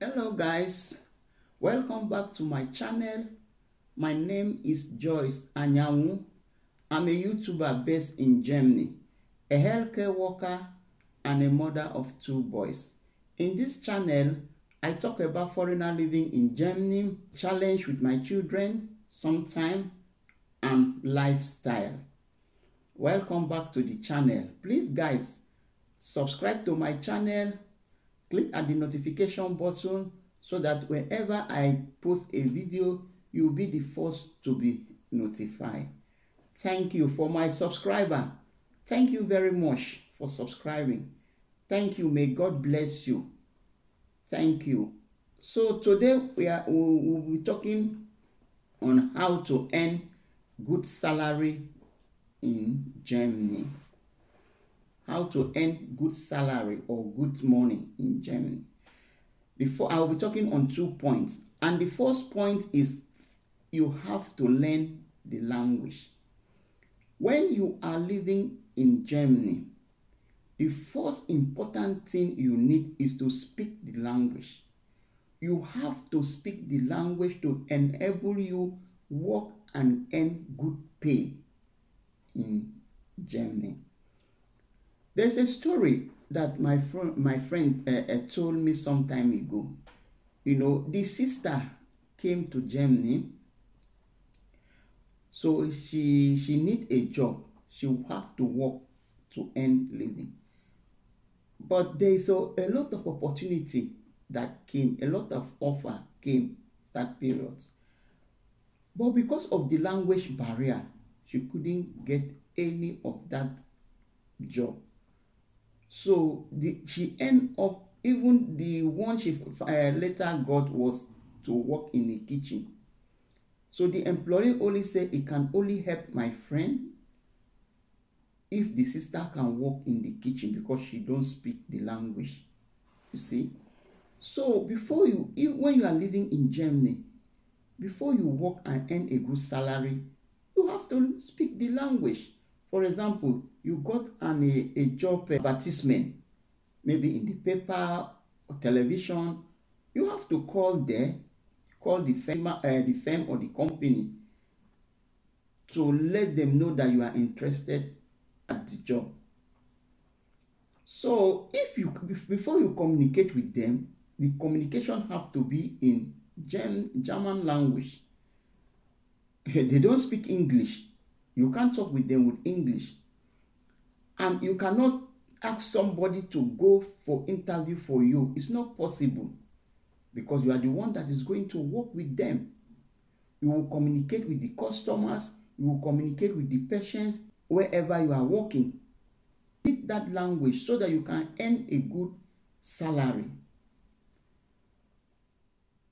Hello guys, welcome back to my channel. My name is Joyce Anyanwu. I'm a YouTuber based in Germany, a healthcare worker and a mother of two boys. In this channel, I talk about foreigner living in Germany, challenge with my children, sometime, and lifestyle. Welcome back to the channel. Please guys, subscribe to my channel. Click at the notification button so that whenever I post a video, you'll be the first to be notified. Thank you for my subscriber. Thank you very much for subscribing. Thank you. May God bless you. Thank you. So today we'll be talking on how to earn good salary in Germany. How to earn good salary or good money in Germany. Before, I will be talking on 2 points. And the first point is you have to learn the language. When you are living in Germany, the first important thing you need is to speak the language. You have to speak the language to enable you work and earn good pay in Germany. There's a story that my friend told me some time ago. You know, the sister came to Germany, so she need a job. She will have to work to earn living. But there's a lot of opportunity that came, a lot of offer came that period. But because of the language barrier, she couldn't get any of that job. So she ended up, even the one she later got was to work in the kitchen. So the employee only said it can only help my friend if the sister can work in the kitchen because she don't speak the language. You see? So when you are living in Germany, before you work and earn a good salary, you have to speak the language. For example, you got a job advertisement, maybe in the paper or television. You have to call the firm or the company to let them know that you are interested at the job. So before you communicate with them, the communication have to be in German language. They don't speak English. You can't talk with them with English. And you cannot ask somebody to go for interview for you. It's not possible because you are the one that is going to work with them. You will communicate with the customers. You will communicate with the patients wherever you are working. Speak that language so that you can earn a good salary.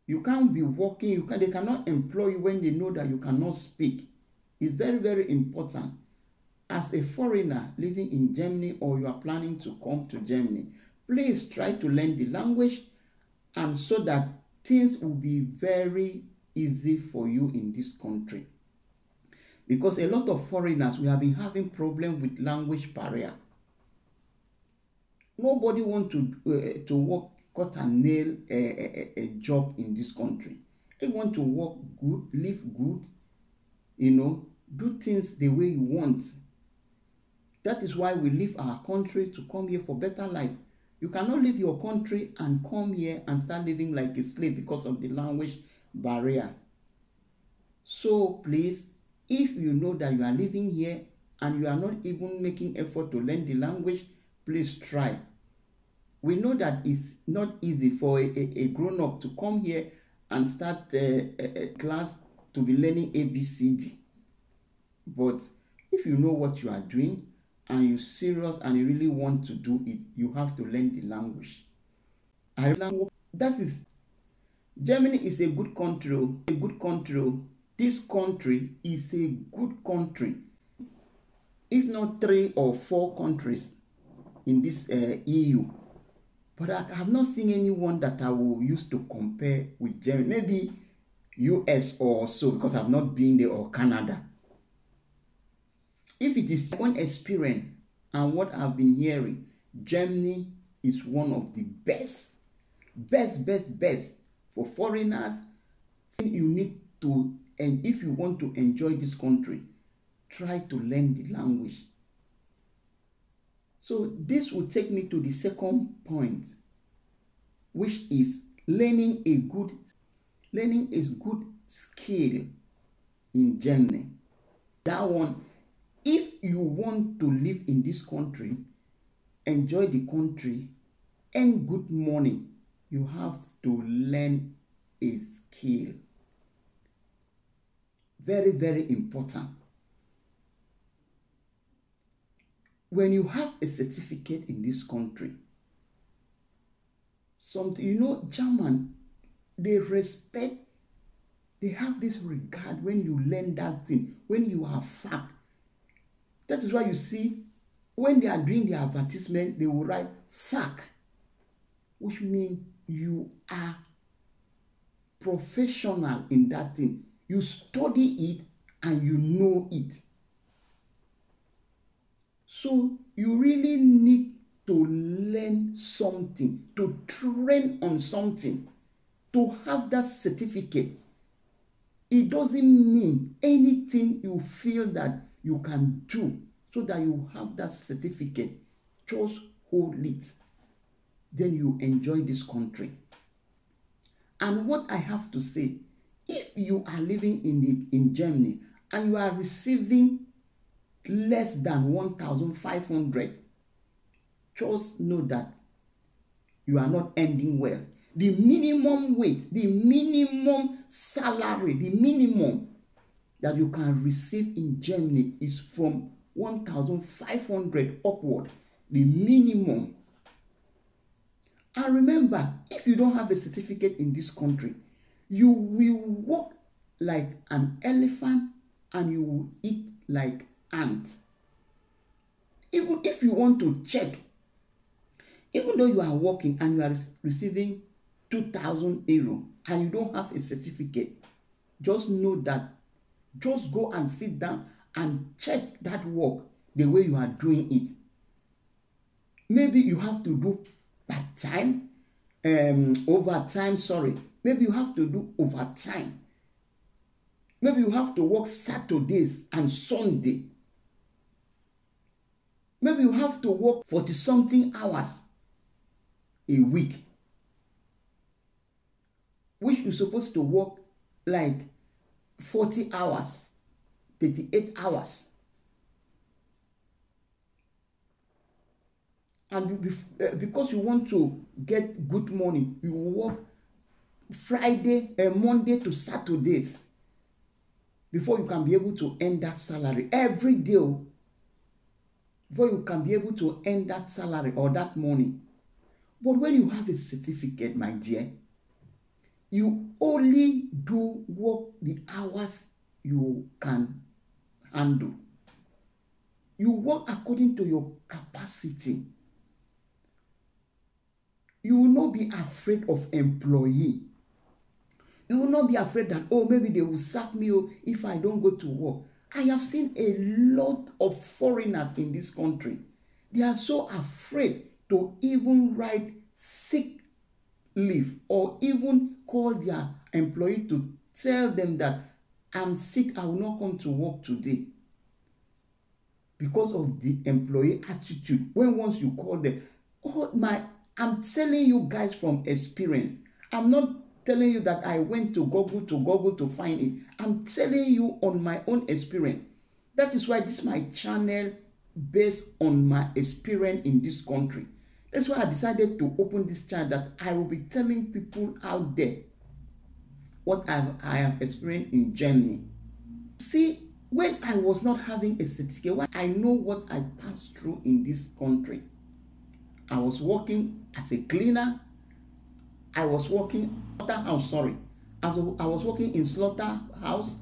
You can't be working. They cannot employ you when they know that you cannot speak. It's very, very important. As a foreigner living in Germany or you are planning to come to Germany, please try to learn the language and so that things will be very easy for you in this country. Because a lot of foreigners, we have been having problem with language barrier. Nobody wants to work, cut and nail a job in this country. They want to work good, live good, do things the way you want. That is why we leave our country to come here for better life. You cannot leave your country and come here and start living like a slave because of the language barrier. So please, if you know that you are living here and you are not even making effort to learn the language, please try. We know that it's not easy for a grown-up to come here and start a class to be learning ABCD. But if you know what you are doing and you're serious and you really want to do it, you have to learn the language. Germany is a good country. This country is a good country. If not 3 or 4 countries in this EU. But I have not seen anyone that I will use to compare with Germany. Maybe US or so, because I've not been there, or Canada. If it is my own experience and what I've been hearing, Germany is one of the best best for foreigners. You need to, and if you want to enjoy this country, try to learn the language. So this will take me to the second point, which is learning a good skill in Germany. That one, if you want to live in this country, enjoy the country, earn good money, you have to learn a skill. Very, very important. When you have a certificate in this country, German, they respect, they have this regard when you learn that thing, when you are fact. That is why you see, when they are doing the advertisement, they will write fact, which means you are professional in that thing. You study it and you know it. So you really need to learn something, to train on something, to have that certificate. It doesn't mean anything you feel that you can do so that you have that certificate. Just hold it. Then you enjoy this country. And what I have to say, if you are living in Germany and you are receiving less than 1,500, just know that you are not ending well. The minimum wage, the minimum salary, the minimum that you can receive in Germany is from 1,500 upward, the minimum. And remember, if you don't have a certificate in this country, you will walk like an elephant and you will eat like ants. Even if you want to check, even though you are working and you are receiving 2,000 euro and you don't have a certificate, just know that, just go and sit down and check that work the way you are doing it. Maybe you have to do part-time, overtime, maybe you have to do overtime. Maybe you have to work Saturdays and Sunday. Maybe you have to work 40-something hours a week, which you're supposed to work like 40 hours, 38 hours. And because you want to get good money, you work Monday to Saturdays before you can be able to earn that salary every day. Before you can be able to earn that salary or that money. But when you have a certificate, my dear, you only do work the hours you can handle. You work according to your capacity. You will not be afraid of employee. You will not be afraid that, oh, maybe they will sack me if I don't go to work. I have seen a lot of foreigners in this country. They are so afraid to even write sick leave or even call their employee to tell them that I'm sick, I will not come to work today. Because of the employee attitude. When once you call them, I'm telling you guys from experience. I'm not telling you that I went to Google to find it. I'm telling you on my own experience. That is why this is my channel based on my experience in this country. That's why I decided to open this channel, that I will be telling people out there what I have experienced in Germany. See, when I was not having a certificate, I know what I passed through in this country. I was working as a cleaner. I was working I was working in slaughterhouse.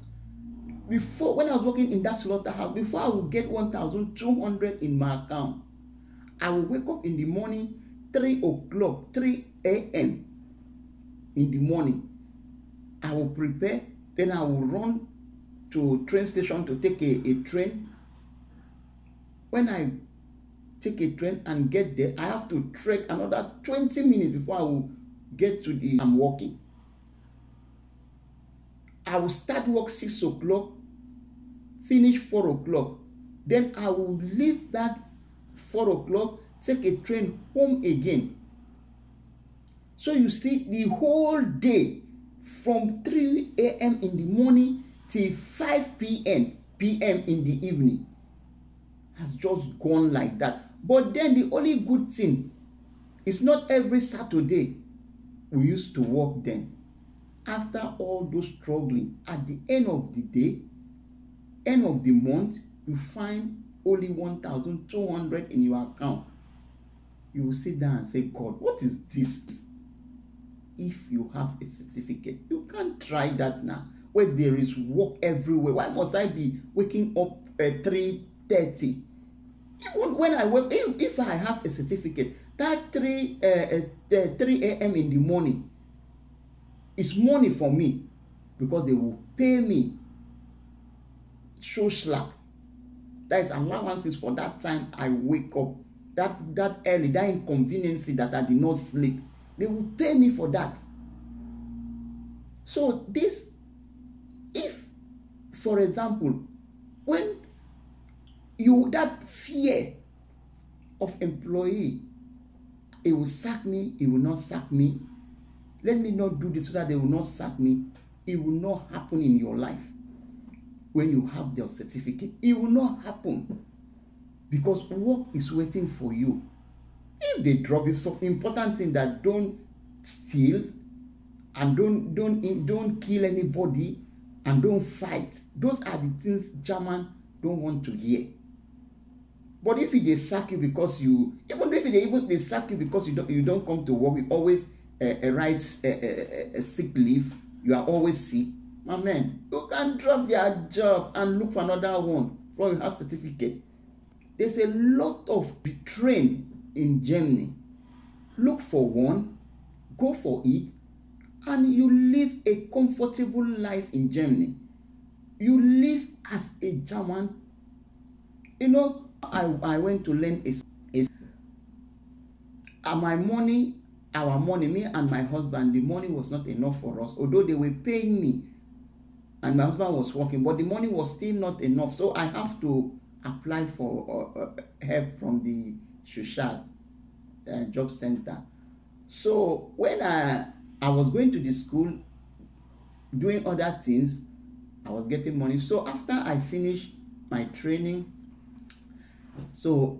When I was working in that slaughterhouse, before I would get 1,200 in my account, I will wake up in the morning, 3 a.m. in the morning. I will prepare, then I will run to train station to take a train. When I take a train and get there, I have to trek another 20 minutes before I will get to the I'm working. I will start work 6 o'clock, finish 4 o'clock. Then I will leave that 4 o'clock, take a train home again. So you see, the whole day from 3 a.m. in the morning till 5 p.m. in the evening has just gone like that. But then the only good thing is not every Saturday we used to work then. After all those struggling, at the end of the day, end of the month, you find only 1,200 in your account. You will sit down and say, God, what is this? If you have a certificate, you can't try that now. Where there is work everywhere. Why must I be waking up at 3:30? Even when I work, if I have a certificate, that 3 a.m. in the morning is money for me, because they will pay me so slack. That is allowances for that time I wake up, that early, that inconvenience that I did not sleep. They will pay me for that. So this, if, for example, when you, that fear of employee, it will sack me, it will not sack me, let me not do this so that they will not sack me, it will not happen in your life. When you have their certificate, it will not happen, because work is waiting for you. If they drop you, some important thing that don't steal and don't kill anybody and don't fight. Those are the things German don't want to hear. But if they sack you because you, even if they sack you because you don't come to work, you always write a sick leave, you are always sick, my man, you can drop their job and look for another one for you have certificate. There's a lot of betraying in Germany. Look for one, go for it, and you live a comfortable life in Germany. You live as a German. You know, I went to learn my money, our money, me and my husband, the money was not enough for us, although they were paying me and my husband was working, but the money was still not enough. So I have to apply for help from the social job center. So when I was going to the school doing other things, I was getting money. So after I finished my training, so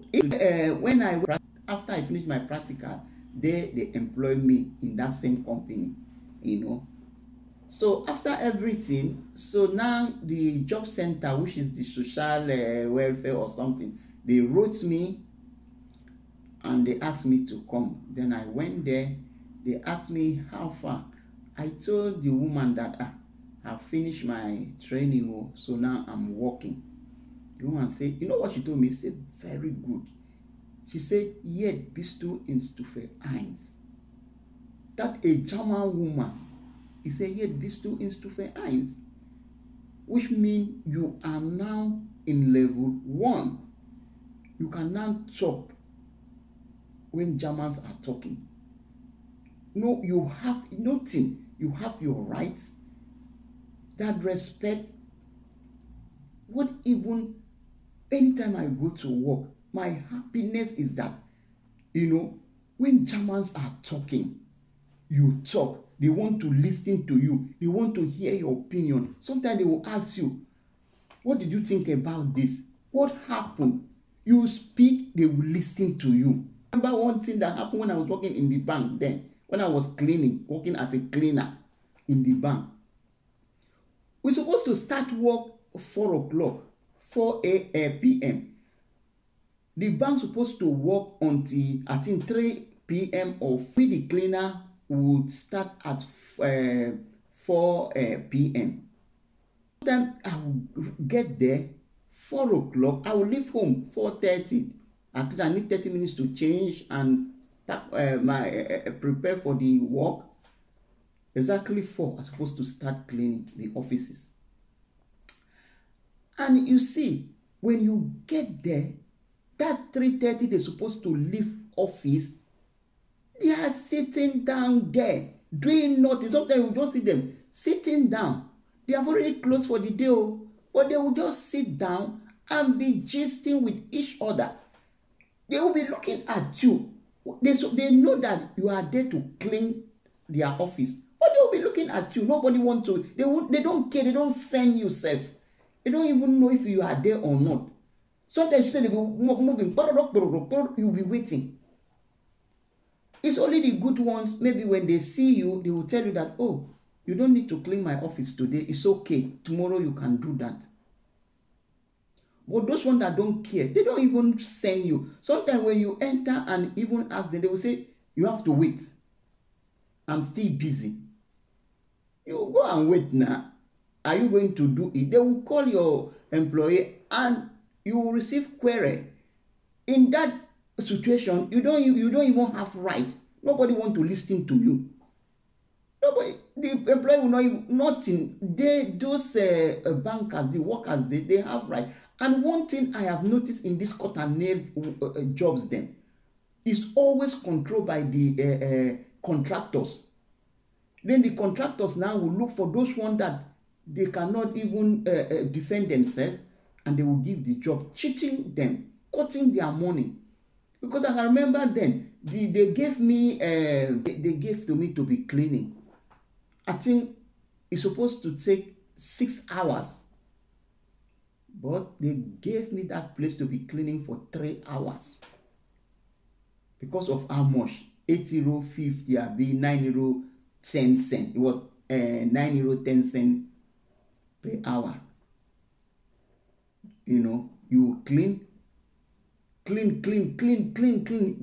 after I finished my practical, they employed me in that same company, you know. So after everything, so now the job center, which is the social welfare or something, they wrote me and they asked me to come. Then I went there. They asked me how far. I told the woman that I've finished my training, so now I'm working. The woman said, you know what she told me? She said, very good. She said, yet bist du in Stufe 1. That a German woman, he said, yet bist du in Stufe 1. Which means you are now in level 1. You can now talk when Germans are talking. No, you have nothing. You have your rights. That respect. What even, anytime I go to work, my happiness is that, you know, when Germans are talking, you talk. They want to listen to you. They want to hear your opinion. Sometimes they will ask you, what did you think about this? What happened? You speak, they will listen to you. Remember one thing that happened when I was working in the bank then, when I was cleaning, working as a cleaner in the bank. We're supposed to start work 4 o'clock, 4 p.m. The bank supposed to work until, I think, 3 p.m. or the cleaner would start at 4 p.m. Then I will get there 4 o'clock. I will leave home 4:30. I need 30 minutes to change and start, prepare for the work. Exactly 4, I'm supposed to start cleaning the offices. And you see, when you get there, that 3:30 they're supposed to leave office. They are sitting down there, doing nothing. Sometimes you just see them sitting down. They have already closed for the day, but they will just sit down and be gisting with each other. They will be looking at you. They know that you are there to clean their office, but they will be looking at you. Nobody wants to. They don't care. They don't send you safe. They don't even know if you are there or not. Sometimes they will be moving. You will be waiting. It's only the good ones. Maybe when they see you, they will tell you that, oh, you don't need to clean my office today. It's okay. Tomorrow you can do that. But those ones that don't care, they don't even send you. Sometimes when you enter and even ask them, they will say, you have to wait. I'm still busy. You go and wait now. Are you going to do it? They will call your employee and you will receive query. In that situation, you don't even have rights. Nobody want to listen to you. Nobody, the employee will not even, nothing. Those bankers, the workers, they have rights. And one thing I have noticed in this cut and nail jobs then is always controlled by the contractors. Then the contractors now will look for those ones that they cannot even defend themselves, and they will give the job, cheating them, cutting their money. Because I remember then, they gave me, they gave to me to be cleaning. I think it's supposed to take 6 hours. But they gave me that place to be cleaning for 3 hours. Because of how much? 8 euro 50, be 9 euro 10 cents. It was 9 euro 10 cents per hour. You know, you clean. They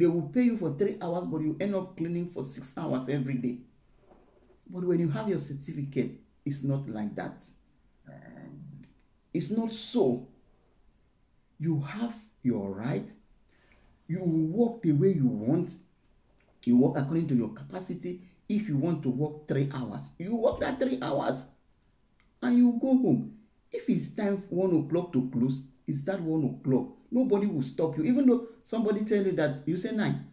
will pay you for 3 hours, but you end up cleaning for 6 hours every day. But when you have your certificate, it's not like that. It's not so. You have your right. You work the way you want. You work according to your capacity. If you want to work 3 hours, you work that 3 hours and you go home. If it's time for 1 o'clock to close, it's that 1 o'clock. Nobody will stop you. Even though somebody tell you that you say 9.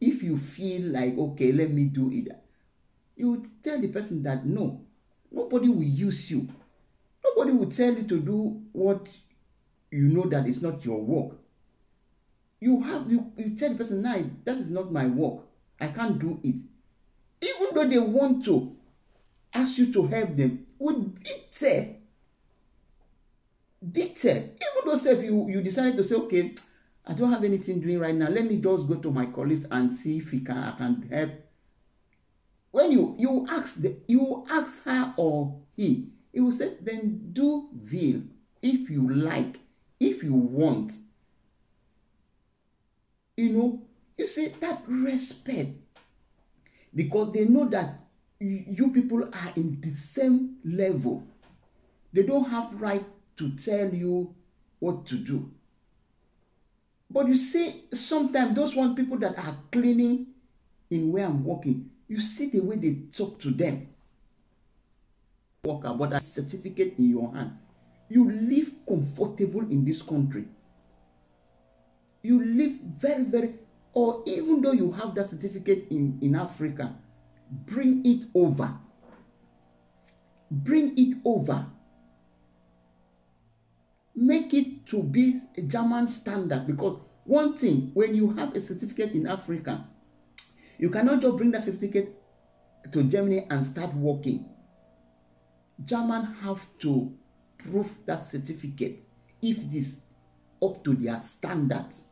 If you feel like, okay, let me do it, you tell the person that no. Nobody will use you. Nobody will tell you to do what you know that is not your work. You tell the person, no, that is not my work. I can't do it. Even though they want to ask you to help them, with bitter. Even though if you decided to say, okay, I don't have anything doing right now. Let me just go to my colleagues and see if I can help. When you ask her or he will say, then do veal if you like, if you want. You know, you say that respect, because they know that you people are in the same level. They don't have right to tell you what to do. But you see, sometimes those one people that are cleaning in where I'm working, you see the way they talk to them. Worker, but a certificate in your hand. You live comfortable in this country. You live very, very, or even though you have that certificate in Africa, bring it over. Bring it over. Make it to be a German standard, because one thing, when you have a certificate in Africa, you cannot just bring that certificate to Germany and start working. German have to prove that certificate if it is up to their standards.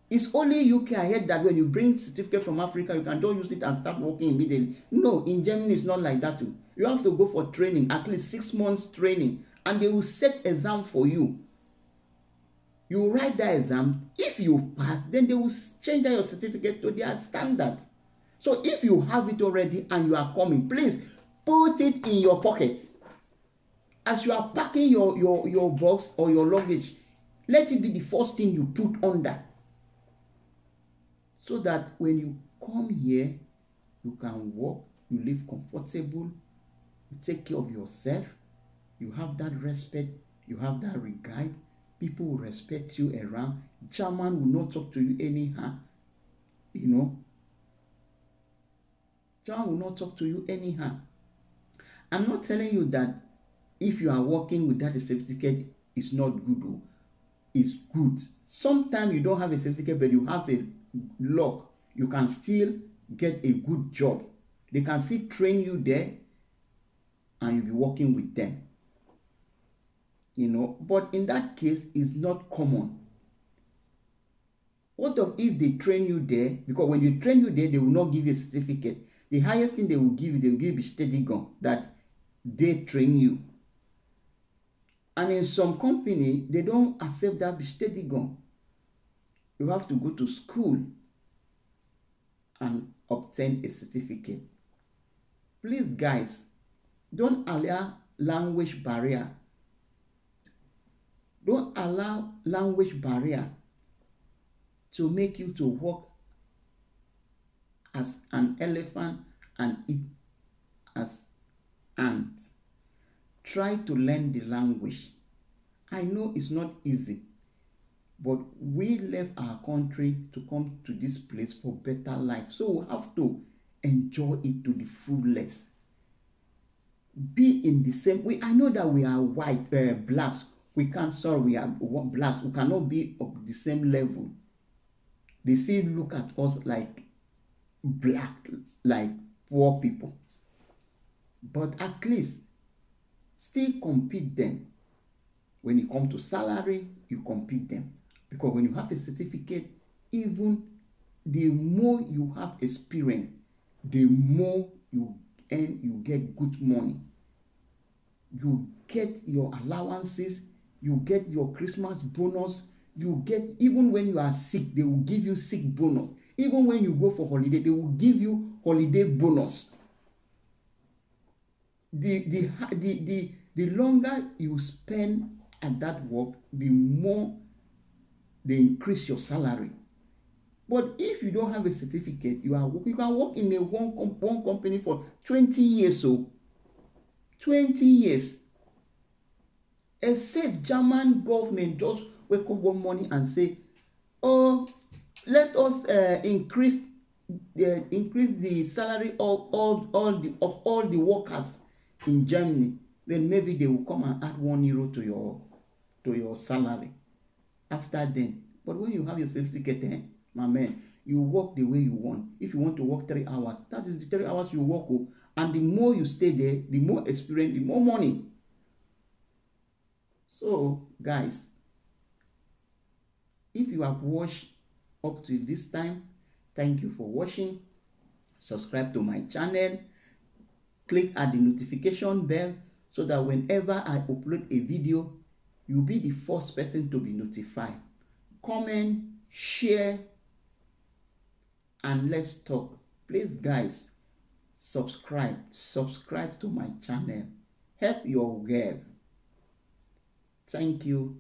It's only UK I heard that when you bring certificate from Africa, you can just use it and start working immediately. No, in Germany it's not like that too. You have to go for training, at least 6 months training, and they will set exam for you. You write that exam. If you pass, then they will change your certificate to their standards. So if you have it already and you are coming, please put it in your pocket. As you are packing your box or your luggage, let it be the first thing you put under. So that when you come here, you can work, you live comfortable, you take care of yourself, you have that respect, you have that regard. People will respect you around. German will not talk to you anyhow. You know, John will not talk to you anyhow. I'm not telling you that if you are working without a certificate, it's not good. It's good. Sometimes you don't have a certificate, but you have a luck. You can still get a good job. They can still train you there, and you'll be working with them. You know, but in that case, it's not common. What if they train you there? Because when they train you there, they will not give you a certificate. The highest thing they will give you a steady gun that they train you. And in some company, they don't accept that steady gun. You have to go to school and obtain a certificate. Please, guys, don't allow language barrier. Don't allow language barrier to make you to walk as an elephant and eat as ants. Try to learn the language. I know it's not easy, but we left our country to come to this place for better life. So we have to enjoy it to the fullest. Be in the same way. I know that we are white, blacks. We are blacks. We cannot be of the same level. They still look at us like black, like poor people. But at least still compete them. When it comes to salary, you compete them. Because when you have a certificate, even the more you have experience, the more you earn, you get good money. You get your allowances, you get your Christmas bonus, you get, even when you are sick, they will give you sick bonus. Even when you go for holiday, they will give you holiday bonus. The longer you spend at that work, the more they increase your salary. But if you don't have a certificate, you can work in one company for 20 years. So 20 years. Except German government just wake up one morning and say, oh, let us increase the salary of all the workers in Germany. Then maybe they will come and add €1 to your salary after then. But when you have your certificate, my man, you work the way you want. If you want to work 3 hours, that is the 3 hours you work. And the more you stay there, the more experience, the more money. So, guys, if you have watched up to this time, thank you for watching. Subscribe to my channel. Click at the notification bell so that whenever I upload a video, you'll be the first person to be notified. Comment, share, and let's talk. Please, guys, subscribe to my channel. Help your girl. Thank you,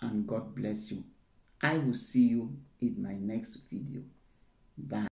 and God bless you. I will see you in my next video. Bye.